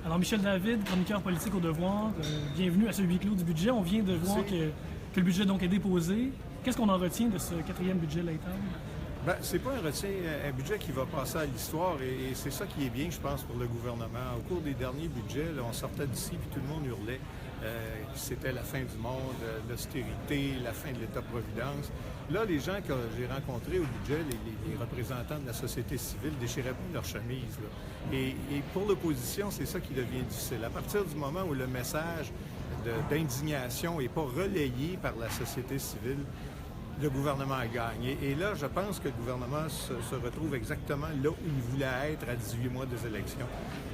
Alors, Michel David, chroniqueur politique au Devoir, bienvenue à ce huis clos du budget. On vient de voir que le budget donc est déposé. Qu'est-ce qu'on en retient de ce quatrième budget de l'État? C'est pas un budget qui va passer à l'histoire et c'est ça qui est bien, je pense, pour le gouvernement. Au cours des derniers budgets, là, on sortait d'ici puis tout le monde hurlait. C'était la fin du monde, l'austérité, la fin de l'État-providence. Là, les gens que j'ai rencontrés au budget, les représentants de la société civile, déchiraient pas leur chemise. Là. Et pour l'opposition, c'est ça qui devient difficile. À partir du moment où le message d'indignation n'est pas relayé par la société civile, le gouvernement gagne. Et là, je pense que le gouvernement se retrouve exactement là où il voulait être à 18 mois des élections,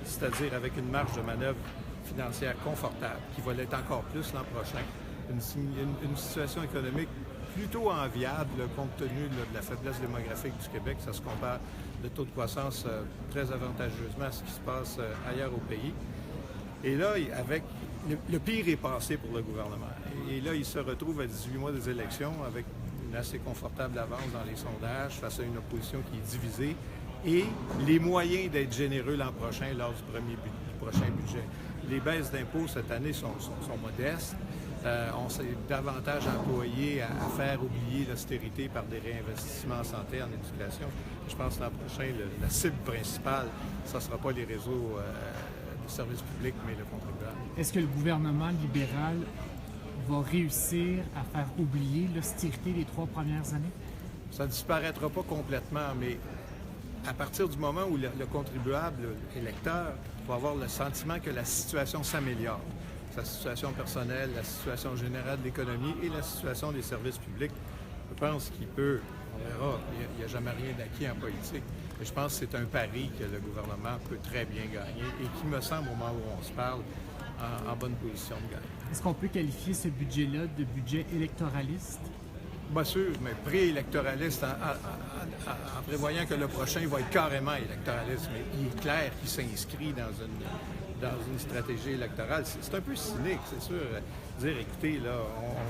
c'est-à-dire avec une marge de manœuvre financière confortable, qui va l'être encore plus l'an prochain. Une situation économique plutôt enviable, compte tenu de la faiblesse démographique du Québec. Ça se compare le taux de croissance très avantageusement à ce qui se passe ailleurs au pays. Et là, avec le pire est passé pour le gouvernement. Et là, il se retrouve à 18 mois des élections avec une assez confortable avance dans les sondages face à une opposition qui est divisée et les moyens d'être généreux l'an prochain lors du prochain budget. Les baisses d'impôts cette année sont modestes. On s'est davantage employé à faire oublier l'austérité par des réinvestissements en santé, en éducation. Je pense que l'an prochain, la cible principale, ce ne sera pas les réseaux de services publics, mais le contribuable. Est-ce que le gouvernement libéral va réussir à faire oublier l'austérité des 3 premières années? Ça ne disparaîtra pas complètement, mais à partir du moment où le contribuable électeur va avoir le sentiment que la situation s'améliore, sa situation personnelle, la situation générale de l'économie et la situation des services publics, je pense qu'il peut, on verra, il n'y a jamais rien d'acquis en politique, mais je pense que c'est un pari que le gouvernement peut très bien gagner et qui me semble, au moment où on se parle, en bonne position de gagner. Est-ce qu'on peut qualifier ce budget-là de budget électoraliste? Bien sûr, mais préélectoraliste en prévoyant que le prochain va être carrément électoraliste, mais il est clair qu'il s'inscrit dans une stratégie électorale. C'est un peu cynique, c'est sûr. Dire, écoutez, là,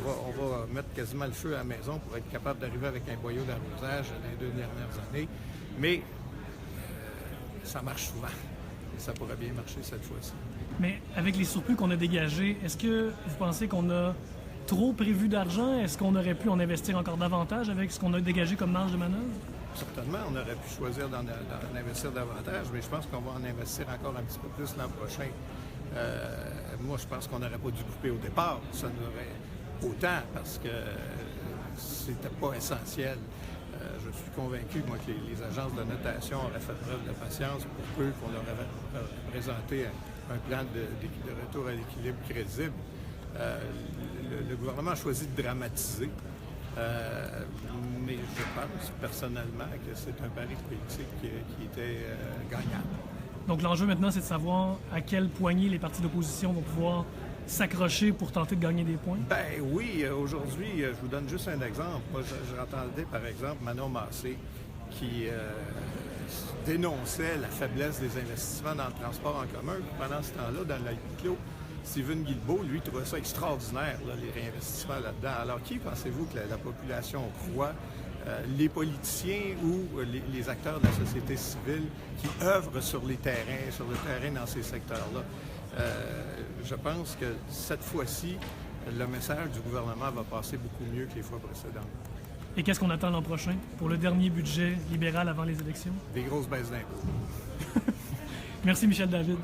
on va mettre quasiment le feu à la maison pour être capable d'arriver avec un boyau d'arrosage les 2 dernières années, mais ça marche souvent. Et ça pourrait bien marcher cette fois-ci. Mais avec les surplus qu'on a dégagés, est-ce que vous pensez qu'on a trop prévu d'argent? Est-ce qu'on aurait pu en investir encore davantage avec ce qu'on a dégagé comme marge de manœuvre? Certainement, on aurait pu choisir d'en investir davantage, mais je pense qu'on va en investir encore un petit peu plus l'an prochain. Moi, je pense qu'on n'aurait pas dû couper au départ. Ça n'aurait autant parce que c'était pas essentiel. Je suis convaincu, moi, que les agences de notation auraient fait preuve de patience pour peu qu'on leur avait présenté un plan de retour à l'équilibre crédible. Le gouvernement a choisi de dramatiser, mais je pense personnellement que c'est un pari politique qui était gagnant. Donc l'enjeu maintenant, c'est de savoir à quelle poignée les partis d'opposition vont pouvoir s'accrocher pour tenter de gagner des points? Ben oui, aujourd'hui, je vous donne juste un exemple. Moi, j'entendais par exemple Manon Massé qui dénonçait la faiblesse des investissements dans le transport en commun. Pendant ce temps-là, dans le huis clos, Stephen Guilbeault, lui, trouvait ça extraordinaire, là, les réinvestissements là-dedans. Alors, qui pensez-vous que la population croit? Les politiciens ou les acteurs de la société civile qui œuvrent sur les terrains, sur le terrain dans ces secteurs-là? Je pense que cette fois-ci, le message du gouvernement va passer beaucoup mieux que les fois précédentes. Et qu'est-ce qu'on attend l'an prochain pour le dernier budget libéral avant les élections? Des grosses baisses d'impôts. Merci Michel David.